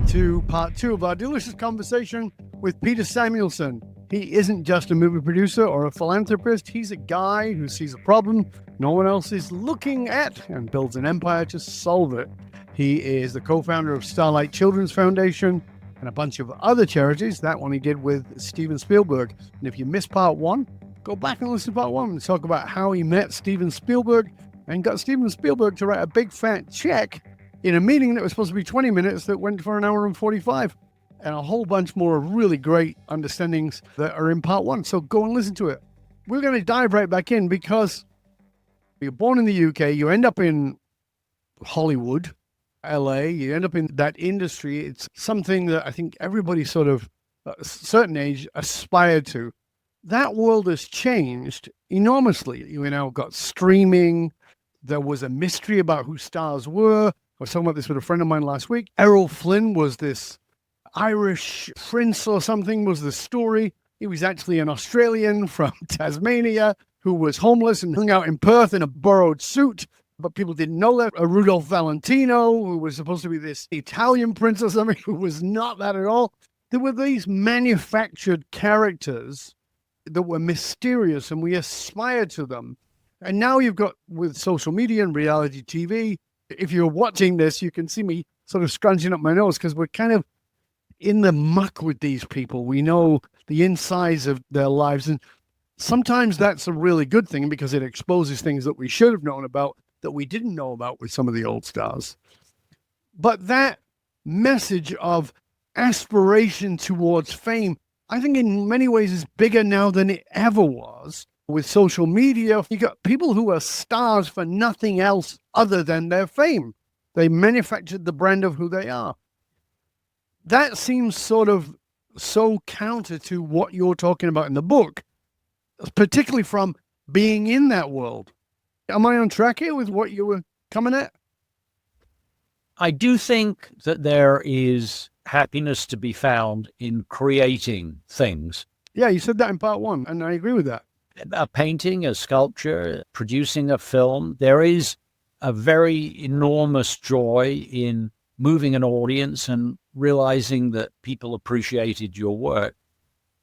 to part 2 of our delicious conversation with Peter Samuelson. He isn't just a movie producer or a philanthropist. He's a guy who sees a problem no one else is looking at and builds an empire to solve it. He is the co-founder of Starlight Children's Foundation and a bunch of other charities. That one he did with Steven Spielberg. And if you missed part 1, go back and listen to part 1 and talk about how he met Steven Spielberg and got Steven Spielberg to write a big fat check in a meeting that was supposed to be 20 minutes that went for an hour and 45, and a whole bunch more of really great understandings that are in part 1. So go and listen to it. We're going to dive right back in because you're born in the UK, you end up in Hollywood, LA, you end up in that industry. It's something that I think everybody sort of, at a certain age, aspired to. That world has changed enormously. You now got streaming. There was a mystery about who stars were. I was talking about this with a friend of mine last week. Errol Flynn was this Irish prince or something, was the story. He was actually an Australian from Tasmania who was homeless and hung out in Perth in a borrowed suit. But people didn't know that. Rudolph Valentino, who was supposed to be this Italian prince or something, who was not that at all. There were these manufactured characters that were mysterious and we aspired to them. And now you've got, with social media and reality TV, if you're watching this, you can see me sort of scrunching up my nose because we're kind of in the muck with these people. We know the insides of their lives. And sometimes that's a really good thing because it exposes things that we should have known about that we didn't know about with some of the old stars. But that message of aspiration towards fame, I think in many ways is bigger now than it ever was. With social media, you got people who are stars for nothing else other than their fame. They manufactured the brand of who they are. That seems sort of so counter to what you're talking about in the book, particularly from being in that world. Am I on track here with what you were coming at? I do think that there is happiness to be found in creating things. Yeah, you said that in part 1, and I agree with that. A painting, a sculpture, producing a film, there is a very enormous joy in moving an audience and realizing that people appreciated your work.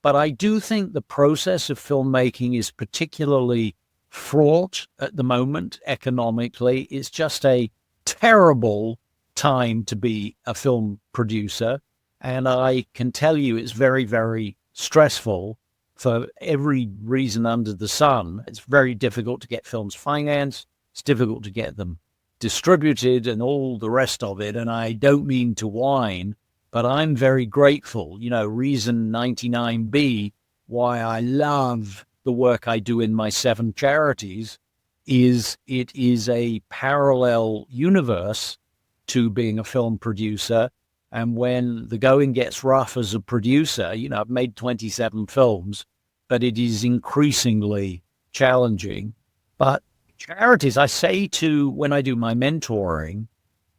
But I do think the process of filmmaking is particularly fraught at the moment economically. It's just a terrible time to be a film producer. And I can tell you it's very, very stressful. For every reason under the sun. It's very difficult to get films financed. It's difficult to get them distributed and all the rest of it. And I don't mean to whine, but I'm very grateful. You know, reason 99B why I love the work I do in my 7 charities is it is a parallel universe to being a film producer. And when the going gets rough as a producer, you know, I've made 27 films, but it is increasingly challenging. But charities, I say to, when I do my mentoring,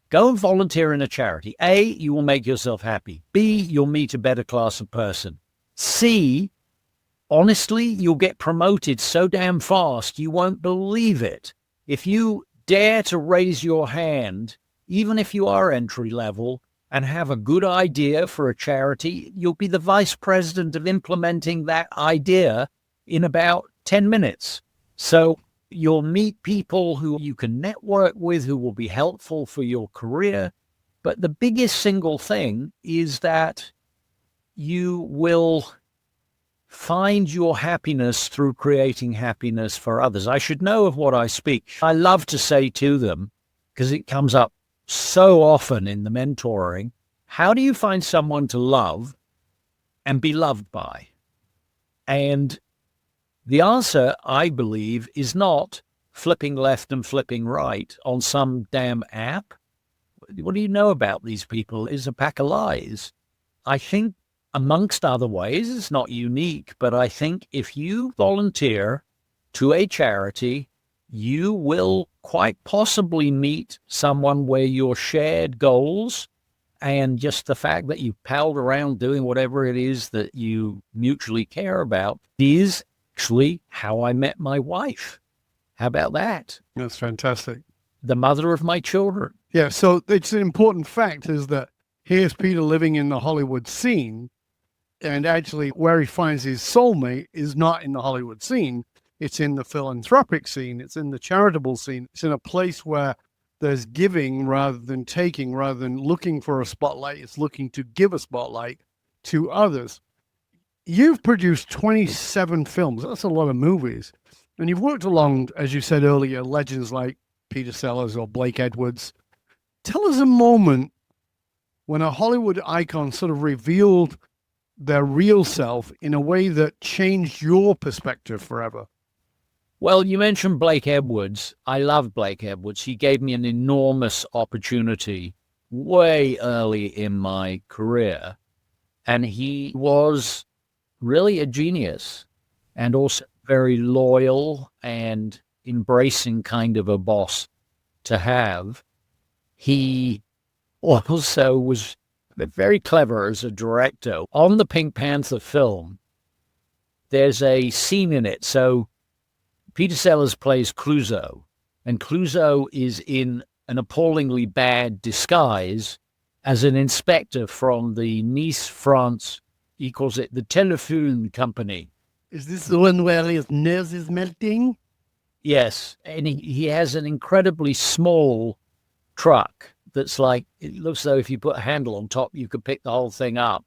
go and volunteer in a charity. A, you will make yourself happy. B, you'll meet a better class of person. C, honestly, you'll get promoted so damn fast, you won't believe it. If you dare to raise your hand, even if you are entry level, and have a good idea for a charity, you'll be the vice president of implementing that idea in about 10 minutes. So you'll meet people who you can network with, who will be helpful for your career. But the biggest single thing is that you will find your happiness through creating happiness for others. I should know of what I speak. I love to say to them, because it comes up so often in the mentoring, how do you find someone to love and be loved by? And the answer, I believe, is not flipping left and flipping right on some damn app. What do you know about these people is a pack of lies. I think, amongst other ways, it's not unique, but I think if you volunteer to a charity, you will quite possibly meet someone where your shared goals and just the fact that you've palled around doing whatever it is that you mutually care about is actually how I met my wife. How about that? That's fantastic. The mother of my children. Yeah, so it's an important fact is that here's Peter living in the Hollywood scene, and actually where he finds his soulmate is not in the Hollywood scene. It's in the philanthropic scene. It's in the charitable scene. It's in a place where there's giving rather than taking, rather than looking for a spotlight. It's looking to give a spotlight to others. You've produced 27 films. That's a lot of movies. And you've worked along, as you said earlier, legends like Peter Sellers or Blake Edwards. Tell us a moment when a Hollywood icon sort of revealed their real self in a way that changed your perspective forever. Well, you mentioned Blake Edwards. I love Blake Edwards. He gave me an enormous opportunity way early in my career. And he was really a genius and also very loyal and embracing kind of a boss to have. He also was very clever as a director. On the Pink Panther film, there's a scene in it. So Peter Sellers plays Clouseau, and Clouseau is in an appallingly bad disguise as an inspector from the Nice, France, he calls it the Téléfilm Company. Is this the one where his nose is melting? Yes, and he has an incredibly small truck that's like, it looks though if you put a handle on top, you could pick the whole thing up.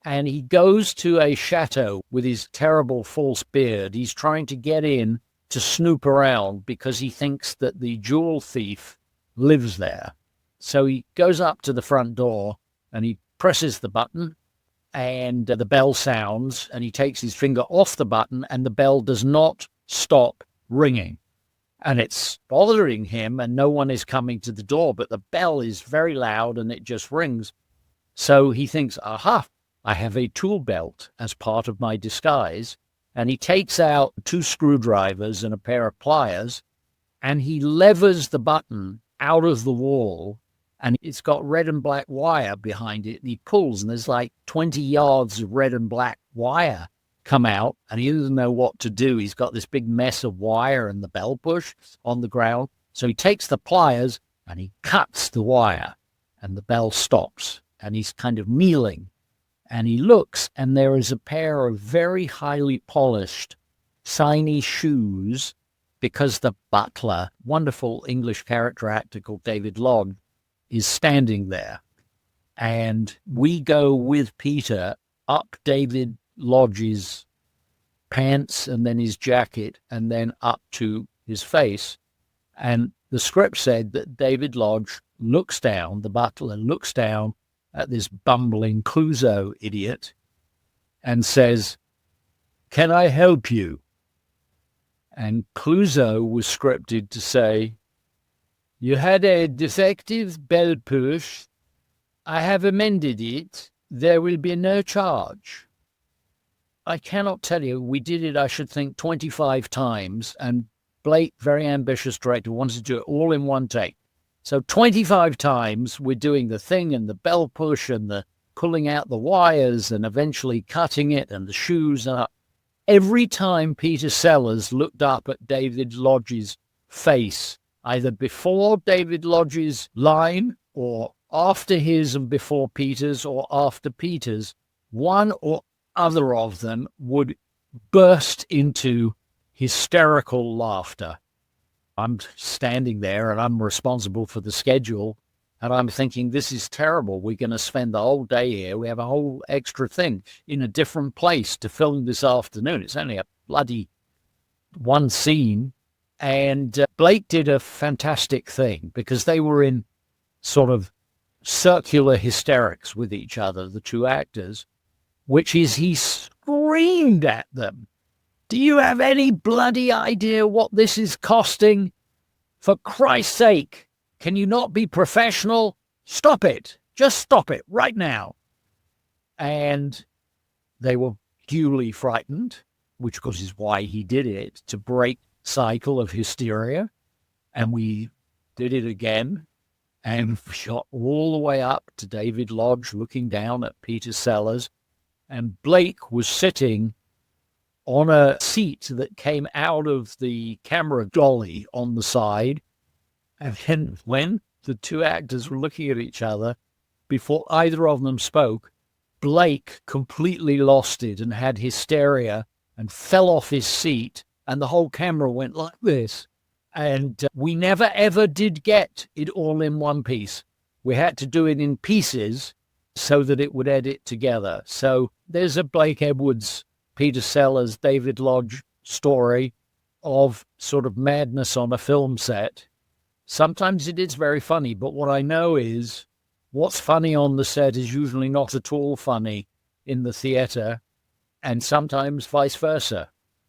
And he goes to a chateau with his terrible false beard. He's trying to get in to snoop around because he thinks that the jewel thief lives there. So he goes up to the front door and he presses the button and the bell sounds, and he takes his finger off the button and the bell does not stop ringing. And it's bothering him and no one is coming to the door, but the bell is very loud and it just rings. So he thinks, aha, I have a tool belt as part of my disguise. And he takes out 2 screwdrivers and a pair of pliers and he levers the button out of the wall, and it's got red and black wire behind it. And he pulls and there's like 20 yards of red and black wire come out, and he doesn't know what to do. He's got this big mess of wire and the bell push on the ground. So he takes the pliers and he cuts the wire and the bell stops, and he's kind of kneeling and he looks, and there is a pair of very highly polished, shiny shoes, because the butler, wonderful English character actor called David Lodge, is standing there. And we go with Peter up David Lodge's pants and then his jacket and then up to his face. And the script said that David Lodge looks down, the butler looks down at this bumbling Clouseau idiot and says, "Can I help you?" And Clouseau was scripted to say, "You had a defective bell push. I have amended it. There will be no charge." I cannot tell you, we did it, I should think, 25 times, and Blake, very ambitious director, wanted to do it all in one take. So 25 times we're doing the thing and the bell push and the pulling out the wires and eventually cutting it and the shoes. And every time Peter Sellers looked up at David Lodge's face, either before David Lodge's line or after his and before Peter's or after Peter's, one or other of them would burst into hysterical laughter. I'm standing there and I'm responsible for the schedule, and I'm thinking, this is terrible. We're going to spend the whole day here. We have a whole extra thing in a different place to film this afternoon. It's only a bloody one scene. And Blake did a fantastic thing because they were in sort of circular hysterics with each other, the 2 actors, which is he screamed at them, "Do you have any bloody idea what this is costing? For Christ's sake, can you not be professional? Stop it. Just stop it right now." And they were duly frightened, which of course is why he did it, to break cycle of hysteria. And we did it again and shot all the way up to David Lodge looking down at Peter Sellers. And Blake was sitting on a seat that came out of the camera dolly on the side. And then when the 2 actors were looking at each other, before either of them spoke, Blake completely lost it and had hysteria and fell off his seat, and the whole camera went like this. And we never, ever did get it all in one piece. We had to do it in pieces so that it would edit together. So there's a Blake Edwards, Peter Sellers, David Lodge story of sort of madness on a film set. Sometimes it is very funny, but what I know is what's funny on the set is usually not at all funny in the theater, and sometimes vice versa.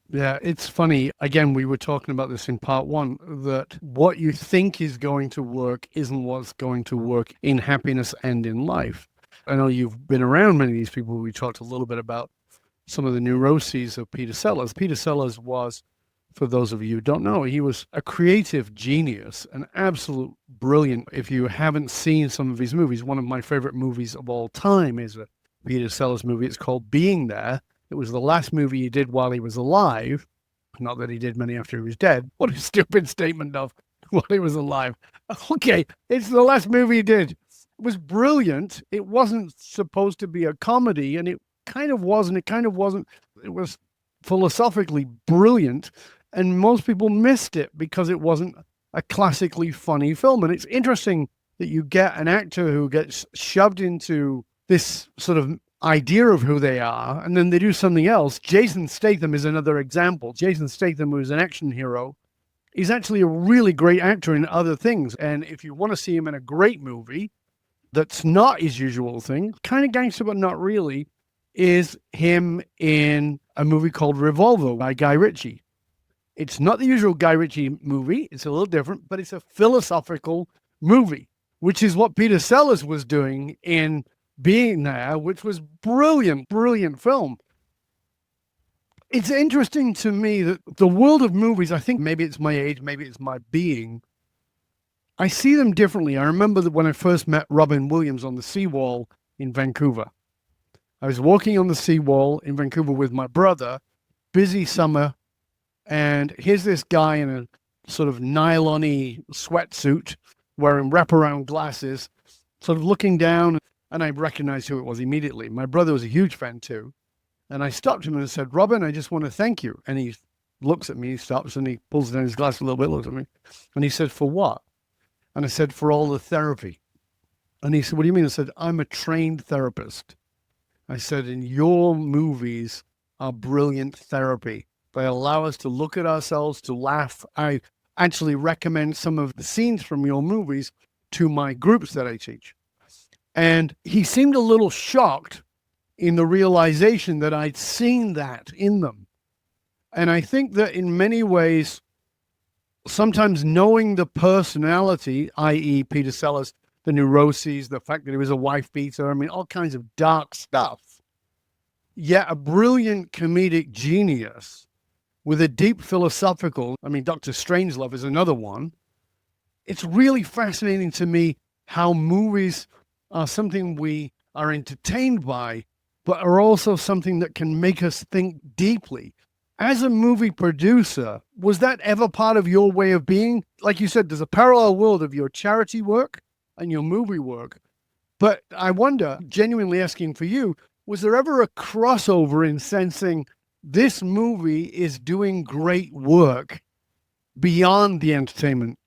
Yeah, it's funny. Again, we were talking about this in part one, that what you think is going to work isn't what's going to work in happiness and in life. I know you've been around many of these people. We talked a little bit about some of the neuroses of Peter Sellers. Peter Sellers was, for those of you who don't know, he was a creative genius, an absolute brilliant. If you haven't seen some of his movies, one of my favorite movies of all time is a Peter Sellers movie. It's called Being There. It was the last movie he did while he was alive. Not that he did many after he was dead. What a stupid statement of while he was alive. Okay, it's the last movie he did. It was brilliant. It wasn't supposed to be a comedy, and it kind of wasn't. It kind of wasn't. It was philosophically brilliant, and most people missed it because it wasn't a classically funny film. And it's interesting that you get an actor who gets shoved into this sort of idea of who they are, and then they do something else. Jason Statham is another example. Jason Statham, who is an action hero, is actually a really great actor in other things. And if you want to see him in a great movie that's not his usual thing, kind of gangster but not really, is him in a movie called Revolver by Guy Ritchie. It's not the usual Guy Ritchie movie. It's a little different, but it's a philosophical movie, which is what Peter Sellers was doing in Being There, which was brilliant, brilliant film. It's interesting to me that the world of movies, I think maybe it's my age, maybe it's my being, I see them differently. I remember that when I first met Robin Williams on the seawall in Vancouver. I was walking on the seawall in Vancouver with my brother, busy summer, and here's this guy in a sort of nylon-y sweatsuit, wearing wraparound glasses, sort of looking down, and I recognized who it was immediately. My brother was a huge fan too. And I stopped him and said, "Robin, I just want to thank you." And he looks at me, he stops, and he pulls down his glass a little bit, looks at me. And he said, "For what?" And I said, "For all the therapy." And he said, "What do you mean?" I said, "I'm a trained therapist." I said, "And your movies are brilliant therapy. They allow us to look at ourselves, to laugh. I actually recommend some of the scenes from your movies to my groups that I teach." And he seemed a little shocked in the realization that I'd seen that in them. And I think that in many ways, sometimes knowing the personality, i.e. Peter Sellers, the neuroses, the fact that he was a wife beater, I mean, all kinds of dark stuff, yet a brilliant comedic genius with a deep philosophical, I mean, Dr. Strangelove is another one. It's really fascinating to me how movies are something we are entertained by, but are also something that can make us think deeply. As a movie producer, was that ever part of your way of being? Like you said, there's a parallel world of your charity work and your movie work. But I wonder, genuinely asking for you, was there ever a crossover in sensing this movie is doing great work beyond the entertainment?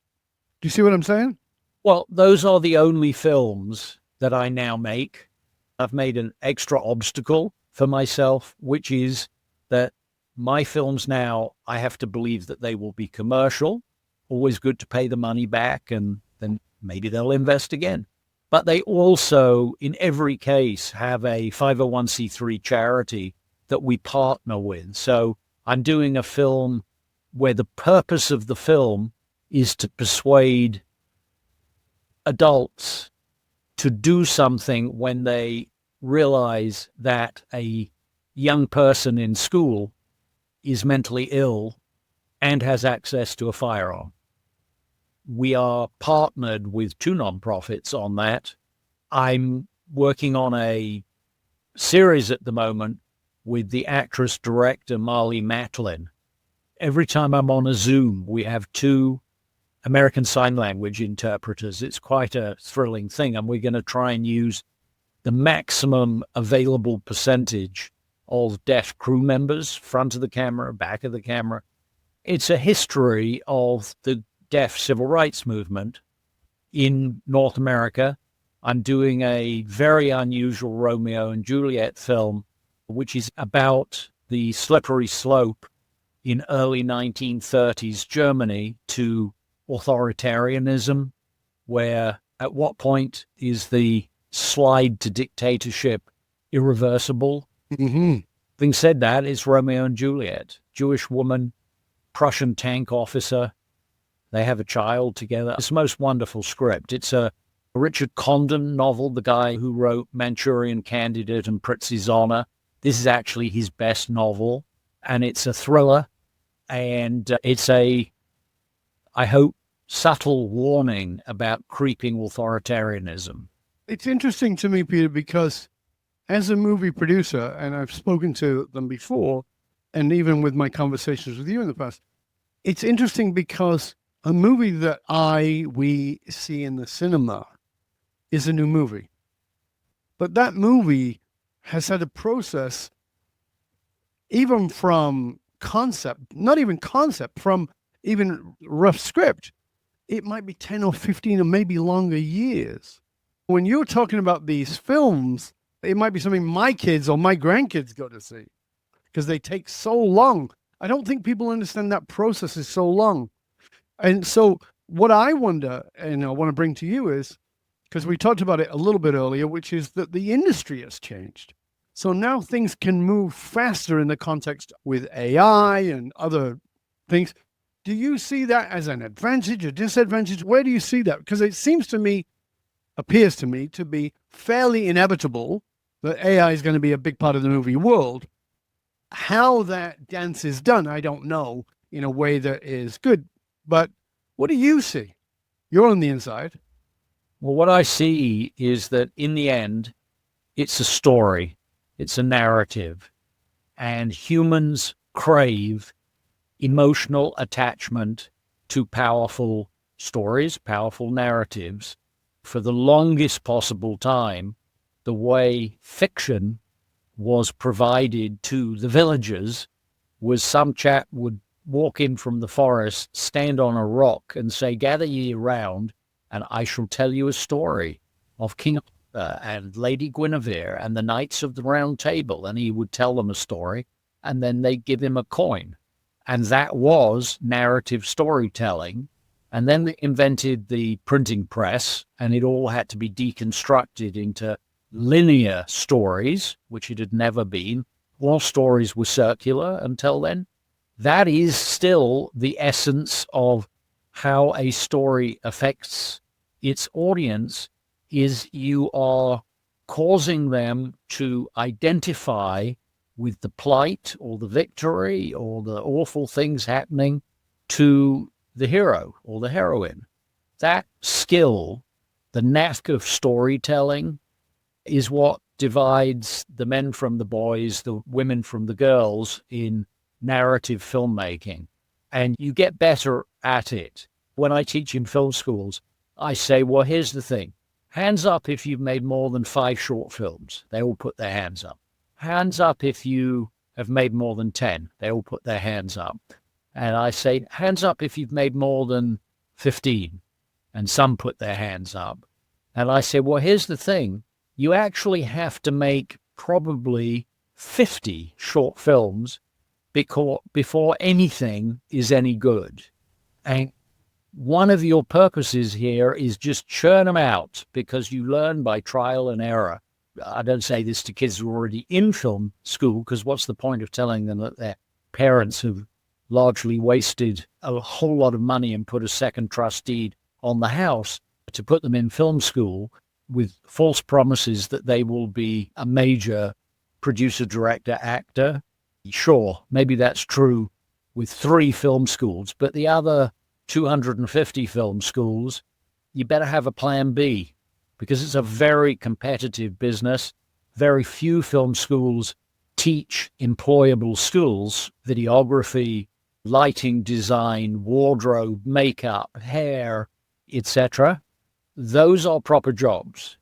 Do you see what I'm saying? Well, those are the only films that I now make. I've made an extra obstacle for myself, which is that my films now, I have to believe that they will be commercial, always good to pay the money back, and then maybe they'll invest again. But they also, in every case, have a 501c3 charity that we partner with. So I'm doing a film where the purpose of the film is to persuade adults to do something when they realize that a young person in school is mentally ill and has access to a firearm. We are partnered with two nonprofits on that. I'm working on a series at the moment with the actress director Marlee Matlin. Every time I'm on a Zoom, we have two American Sign Language interpreters. It's quite a thrilling thing. And we're going to try and use the maximum available percentage of deaf crew members, front of the camera, back of the camera. It's a history of the deaf civil rights movement in North America. I'm doing a very unusual Romeo and Juliet film, which is about the slippery slope in early 1930s Germany to authoritarianism, where at what point is the slide to dictatorship irreversible? Mm-hmm. Having said that, it's Romeo and Juliet, Jewish woman, Prussian tank officer. They have a child together. It's the most wonderful script. It's a Richard Condon novel, the guy who wrote Manchurian Candidate and Prizzi's Honor. This is actually his best novel, and it's a thriller, and it's a, I hope, subtle warning about creeping authoritarianism. It's interesting to me, Peter, because as a movie producer, and I've spoken to them before, and even with my conversations with you in the past, it's interesting because a movie that we see in the cinema is a new movie. But that movie has had a process, even from concept, not even concept, from even rough script. It might be 10 or 15 or maybe longer years. When you're talking about these films, it might be something my kids or my grandkids go to see because they take so long. I don't think people understand that process is so long. And so what I wonder, and I want to bring to you is, because we talked about it a little bit earlier, which is that the industry has changed. So now things can move faster in the context with AI and other things. Do you see that as an advantage or disadvantage? Where do you see that? Because it seems to me, appears to me, to be fairly inevitable that AI is going to be a big part of the movie world. How that dance is done, I don't know, in a way that is good. But what do you see? You're on the inside. Well, what I see is that in the end, it's a story, it's a narrative, and humans crave emotional attachment to powerful stories, powerful narratives. For the longest possible time, the way fiction was provided to the villagers was some chap would walk in from the forest, stand on a rock and say, "Gather ye around, and I shall tell you a story of King Arthur and Lady Guinevere and the Knights of the Round Table." And he would tell them a story, and then they'd give him a coin. And that was narrative storytelling. And then they invented the printing press, and it all had to be deconstructed into linear stories, which it had never been. All stories were circular until then. That is still the essence of how a story affects its audience, is you are causing them to identify with the plight or the victory or the awful things happening to the hero or the heroine. That skill, the knack of storytelling, is what divides the men from the boys, the women from the girls in narrative filmmaking. And you get better at it. When I teach in film schools, I say, well, here's the thing. Hands up if you've made more than 5 short films. They all put their hands up. Hands up if you have made more than 10. They all put their hands up. And I say, hands up if you've made more than 15. And some put their hands up. And I say, well, here's the thing. You actually have to make probably 50 short films before anything is any good. And one of your purposes here is just churn them out because you learn by trial and error. I don't say this to kids who are already in film school, because what's the point of telling them that their parents have largely wasted a whole lot of money and put a second trust deed on the house to put them in film school with false promises that they will be a major producer, director, actor. Sure, maybe that's true with 3 film schools, but the other 250 film schools, you better have a plan B, because it's a very competitive business. Very few film schools teach employable skills, videography, lighting design, wardrobe, makeup, hair, etc. Those are proper jobs.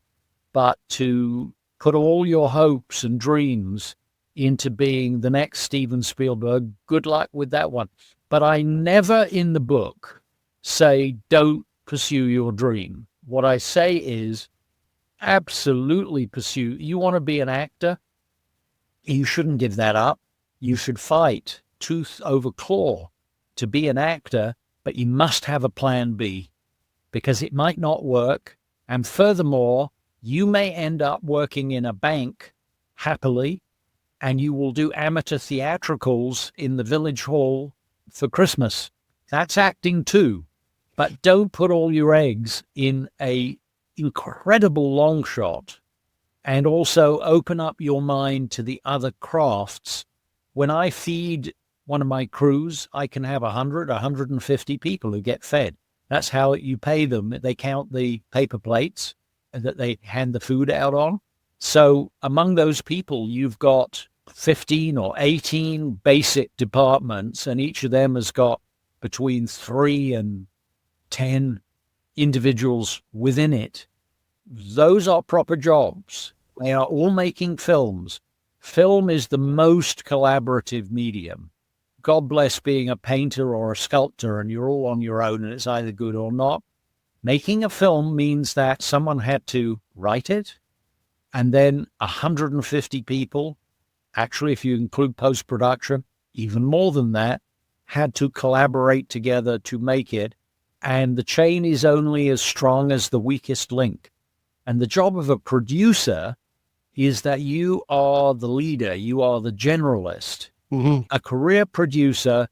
But to put all your hopes and dreams into being the next Steven Spielberg, good luck with that one. But I never in the book say, don't pursue your dream. What I say is, absolutely pursue. You want to be an actor? You shouldn't give that up. You should fight tooth over claw to be an actor, but you must have a plan B because it might not work. And furthermore, you may end up working in a bank happily, and you will do amateur theatricals in the village hall for Christmas. That's acting too. But don't put all your eggs in a incredible long shot, and also open up your mind to the other crafts. When I feed one of my crews, I can have 100, 150 people who get fed. That's how you pay them. They count the paper plates that they hand the food out on. So among those people, you've got 15 or 18 basic departments, and each of them has got between 3 and 10 individuals within it. Those are proper jobs. They are all making films. Film is the most collaborative medium. God bless being a painter or a sculptor and you're all on your own and it's either good or not. Making a film means that someone had to write it, and then 150 people, actually if you include post-production, even more than that, had to collaborate together to make it. And the chain is only as strong as the weakest link. And the job of a producer is that you are the leader, you are the generalist. Mm-hmm. A career producer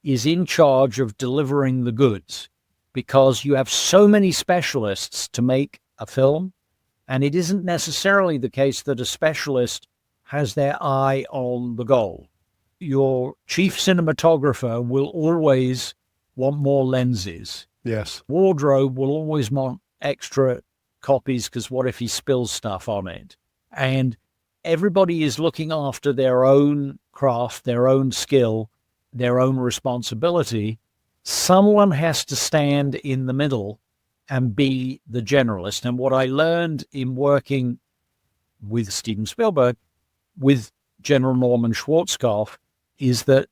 is in charge of delivering the goods because you have so many specialists to make a film. And it isn't necessarily the case that a specialist has their eye on the goal. Your chief cinematographer will always want more lenses. Yes. Wardrobe will always want extra copies because what if he spills stuff on it? And everybody is looking after their own craft, their own skill, their own responsibility. Someone has to stand in the middle and be the generalist. And what I learned in working with Steven Spielberg, with General Norman Schwarzkopf, is that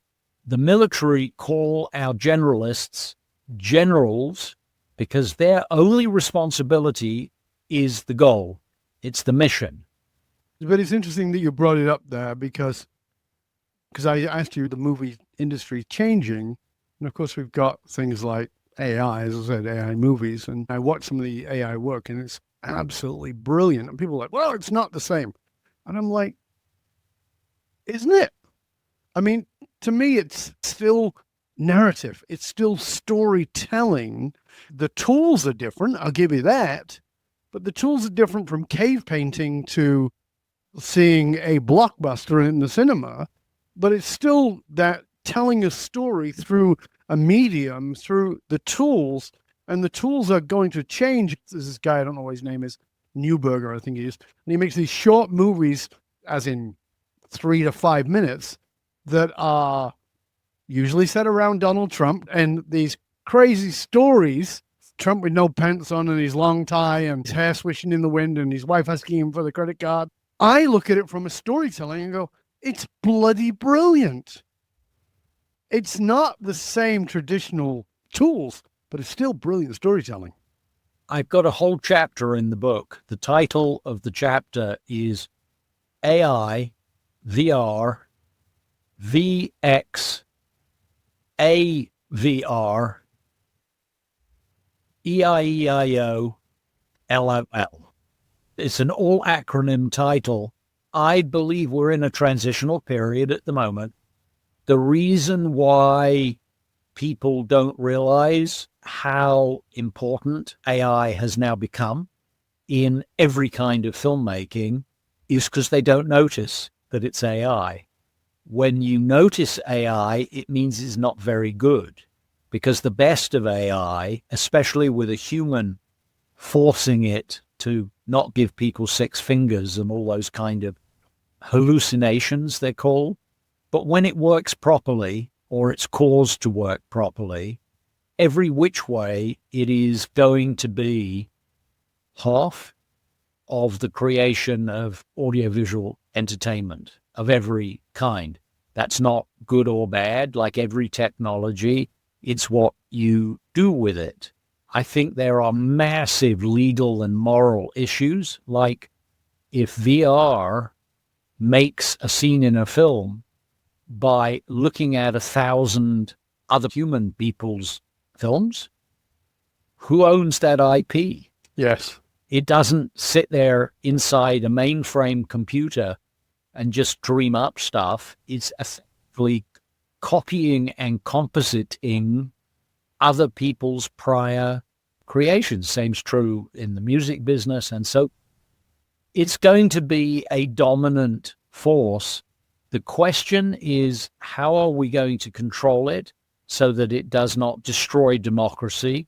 the military call our generalists generals because their only responsibility is the goal. It's the mission. But it's interesting that you brought it up there because I asked you the movie industry changing. And of course, we've got things like AI, as I said, AI movies. And I watch some of the AI work and it's absolutely brilliant. And people are like, well, it's not the same. And I'm like, isn't it? I mean, to me, it's still narrative. It's still storytelling. The tools are different. I'll give you that. But the tools are different from cave painting to seeing a blockbuster in the cinema. But it's still that telling a story through a medium, through the tools. And the tools are going to change. There's this guy, I don't know what his name is, Newberger, I think he is. And he makes these short movies, as in 3 to 5 minutes, that are usually set around Donald Trump and these crazy stories. Trump with no pants on and his long tie and his hair swishing in the wind and his wife asking him for the credit card. I look at it from a storytelling and go, it's bloody brilliant. It's not the same traditional tools, but it's still brilliant storytelling. I've got a whole chapter in the book. The title of the chapter is AI, VR, VX, AVR, EIEIO, LOL. It's an all acronym title. I believe we're in a transitional period at the moment. The reason why people don't realize how important AI has now become in every kind of filmmaking is because they don't notice that it's AI. When you notice AI, it means it's not very good, because the best of AI, especially with a human forcing it to not give people 6 fingers and all those kind of hallucinations, they're called. But when it works properly, or its cause to work properly, every which way it is going to be half of the creation of audiovisual entertainment of every kind. That's not good or bad. Like every technology, it's what you do with it. I think there are massive legal and moral issues, like if VR makes a scene in a film by looking at 1,000 other human people's films, who owns that IP? Yes. It doesn't sit there inside a mainframe computer and just dream up stuff. It's effectively copying and compositing other people's prior creations. Same's true in the music business. And so it's going to be a dominant force. The question is, how are we going to control it so that it does not destroy democracy?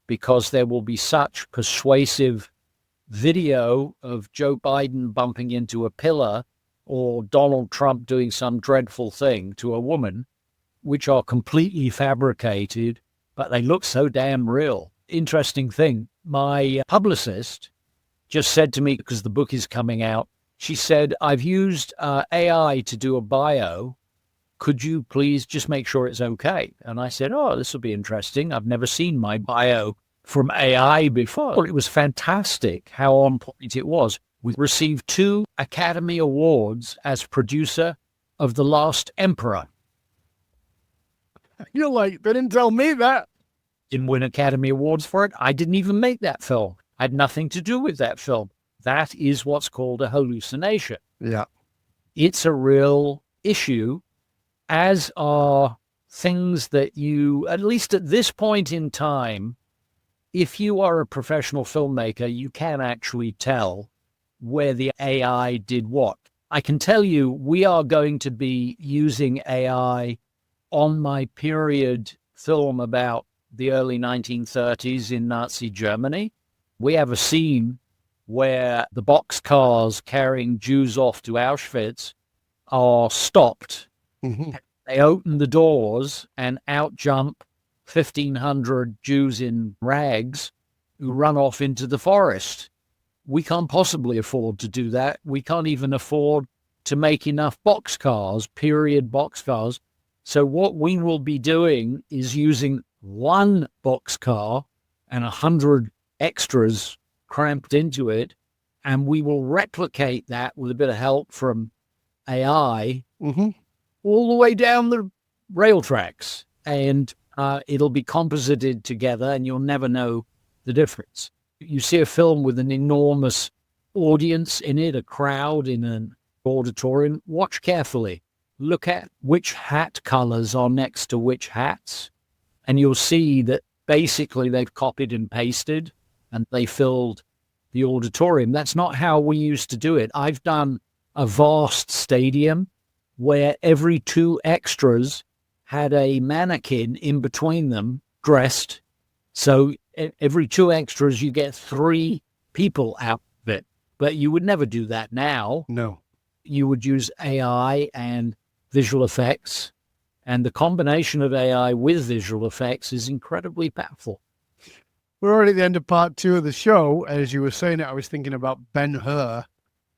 Because there will be such persuasive video of Joe Biden bumping into a pillar or Donald Trump doing some dreadful thing to a woman, which are completely fabricated, but they look so damn real. Interesting thing, my publicist just said to me, because the book is coming out, she said, I've used AI to do a bio. Could you please just make sure it's okay? And I said, oh, this will be interesting. I've never seen my bio from AI before. Well, it was fantastic how on point it was. We received 2 Academy Awards as producer of The Last Emperor. You're like, they didn't tell me that. Didn't win Academy Awards for it. I didn't even make that film. I had nothing to do with that film. That is what's called a hallucination. Yeah. It's a real issue, as are things that you, at least at this point in time, if you are a professional filmmaker, you can actually tell where the AI did what. I can tell you we are going to be using AI on my period film about the early 1930s in Nazi Germany. We have a scene where the boxcars carrying Jews off to Auschwitz are stopped. Mm-hmm. They open the doors and out jump 1,500 Jews in rags who run off into the forest. We can't possibly afford to do that. We can't even afford to make enough boxcars, period boxcars. So what we will be doing is using one boxcar and 100 extras cramped into it, and we will replicate that with a bit of help from AI all the way down the rail tracks. And it'll be composited together, and you'll never know the difference. You see a film with an enormous audience in it, a crowd in an auditorium, watch carefully. Look at which hat colors are next to which hats, and you'll see that basically they've copied and pasted, and they filled the auditorium. That's not how we used to do it. I've done a vast stadium where every 2 extras had a mannequin in between them dressed. So every 2 extras, you get 3 people out of it. But you would never do that now. No. You would use AI and visual effects. And the combination of AI with visual effects is incredibly powerful. We're already at the end of part 2 of the show. As you were saying it, I was thinking about Ben-Hur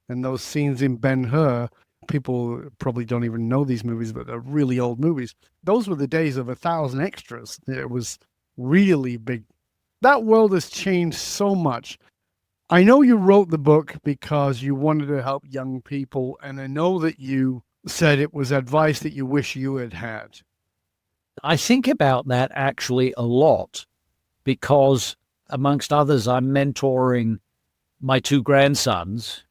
and those scenes in Ben-Hur. People probably don't even know these movies, but they're really old movies. Those were the days of 1,000 extras. It was really big. That world has changed so much. I know you wrote the book because you wanted to help young people, and I know that you said it was advice that you wish you had had. I think about that actually a lot because, amongst others, I'm mentoring my 2 grandsons,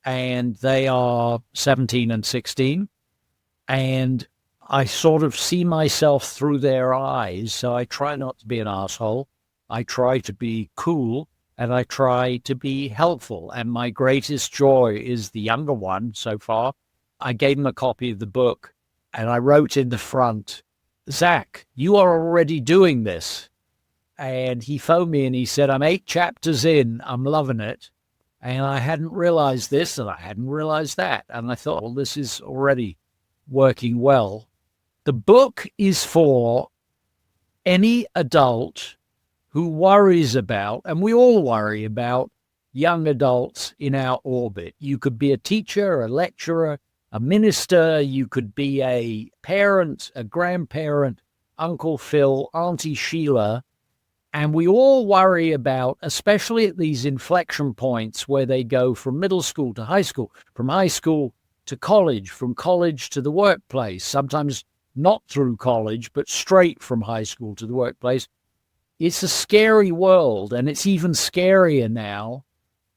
and they are 17 and 16. And I sort of see myself through their eyes. So I try not to be an asshole. I try to be cool, and I try to be helpful. And my greatest joy is the younger one so far. I gave him a copy of the book, and I wrote in the front, Zach, you are already doing this. And he phoned me and he said, I'm 8 chapters in. I'm loving it. And I hadn't realized this and I hadn't realized that. And I thought, well, this is already working well. The book is for any adult who worries about, and we all worry about, young adults in our orbit. You could be a teacher, a lecturer, a minister. You could be a parent, a grandparent, Uncle Phil, Auntie Sheila. And we all worry about, especially at these inflection points where they go from middle school to high school, from high school to college, from college to the workplace, sometimes not through college, but straight from high school to the workplace. It's a scary world, and it's even scarier now.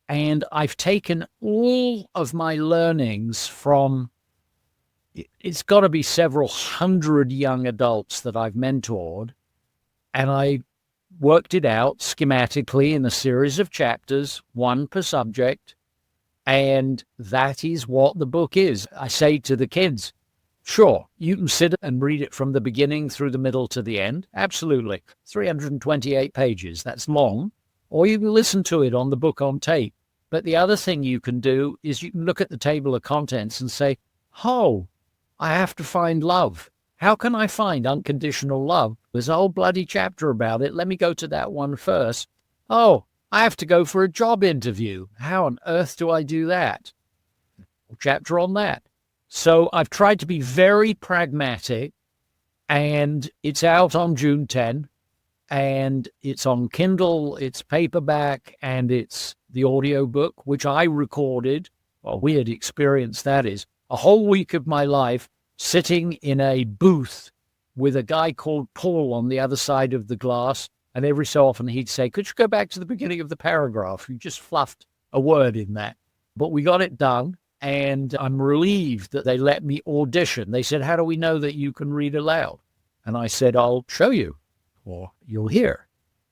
And I've taken all of my learnings from, it's got to be several hundred young adults that I've mentored, and I worked it out schematically in a series of chapters, one per subject, and that is what the book is. I say to the kids, sure, you can sit and read it from the beginning through the middle to the end. Absolutely. 328 pages. That's long. Or you can listen to it on the book on tape. But the other thing you can do is you can look at the table of contents and say, oh, I have to find love. How can I find unconditional love? There's a whole bloody chapter about it. Let me go to that one first. Oh, I have to go for a job interview. How on earth do I do that? A chapter on that. So I've tried to be very pragmatic, and it's out on June 10, and it's on Kindle, it's paperback, and it's the audiobook, which I recorded. A weird experience that is. A whole week of my life sitting in a booth with a guy called Paul on the other side of the glass, and every so often he'd say, could you go back to the beginning of the paragraph? You just fluffed a word in that. But we got it done, and I'm relieved that they let me audition. They said, how do we know that you can read aloud? And I said, I'll show you, or you'll hear.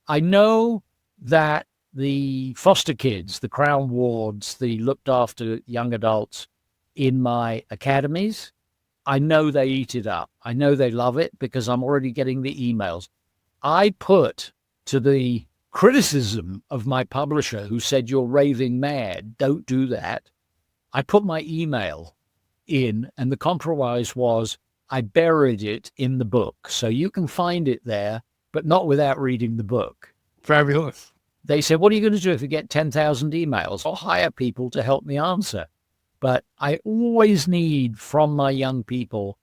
I know that the foster kids, the Crown wards, the looked after young adults in my academies, I know they eat it up. I know they love it because I'm already getting the emails. I put to the criticism of my publisher who said, you're raving mad, don't do that. I put my email in, and the compromise was I buried it in the book. So you can find it there, but not without reading the book. Fabulous. They said, what are you going to do if you get 10,000 emails? I'll hire people to help me answer. But I always need from my young people,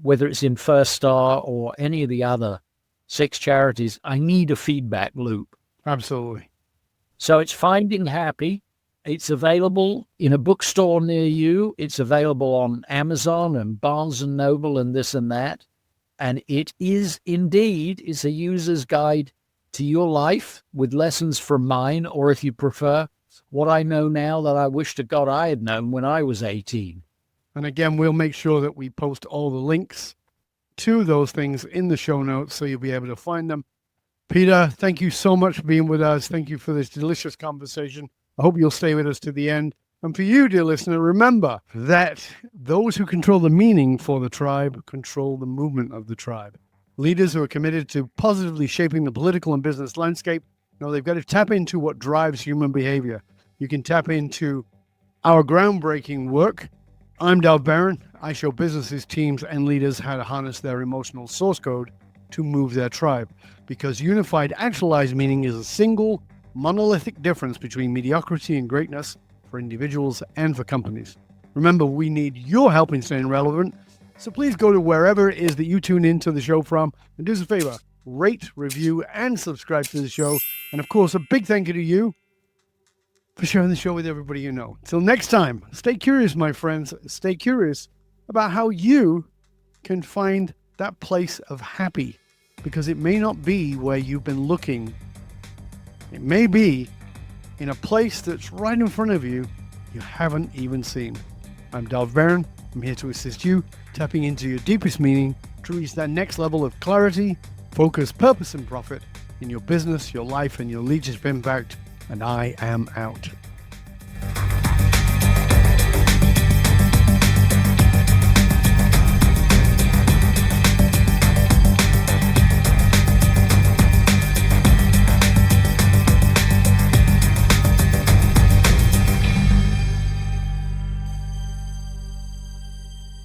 whether it's in First Star or any of the other 6 charities, I need a feedback loop. Absolutely. So it's Finding Happy. It's available in a bookstore near you. It's available on Amazon and Barnes and Noble and this and that. And it is indeed, it's a user's guide to your life with lessons from mine, or if you prefer, what I know now that I wish to God I had known when I was 18. And again, we'll make sure that we post all the links to those things in the show notes so you'll be able to find them. Peter, thank you so much for being with us. Thank you for this delicious conversation. I hope you'll stay with us to the end. And for you, dear listener, remember that those who control the meaning for the tribe control the movement of the tribe. Leaders who are committed to positively shaping the political and business landscape know they've got to tap into what drives human behavior. You can tap into our groundbreaking work. I'm Dov Baron. I show businesses, teams, and leaders how to harness their emotional source code to move their tribe, because unified actualized meaning is a single monolithic difference between mediocrity and greatness for individuals and for companies. Remember, we need your help in staying relevant, so please go to wherever it is that you tune into the show from and do us a favor, rate, review, and subscribe to the show. And of course, a big thank you to you for sharing the show with everybody you know. Till next time, stay curious, my friends. Stay curious about how you can find that place of happy, because it may not be where you've been looking. It may be in a place that's right in front of you haven't even seen. I'm Dov Baron. I'm here to assist you tapping into your deepest meaning to reach that next level of clarity, focus, purpose, and profit in your business, your life, and your leadership impact. And I am out.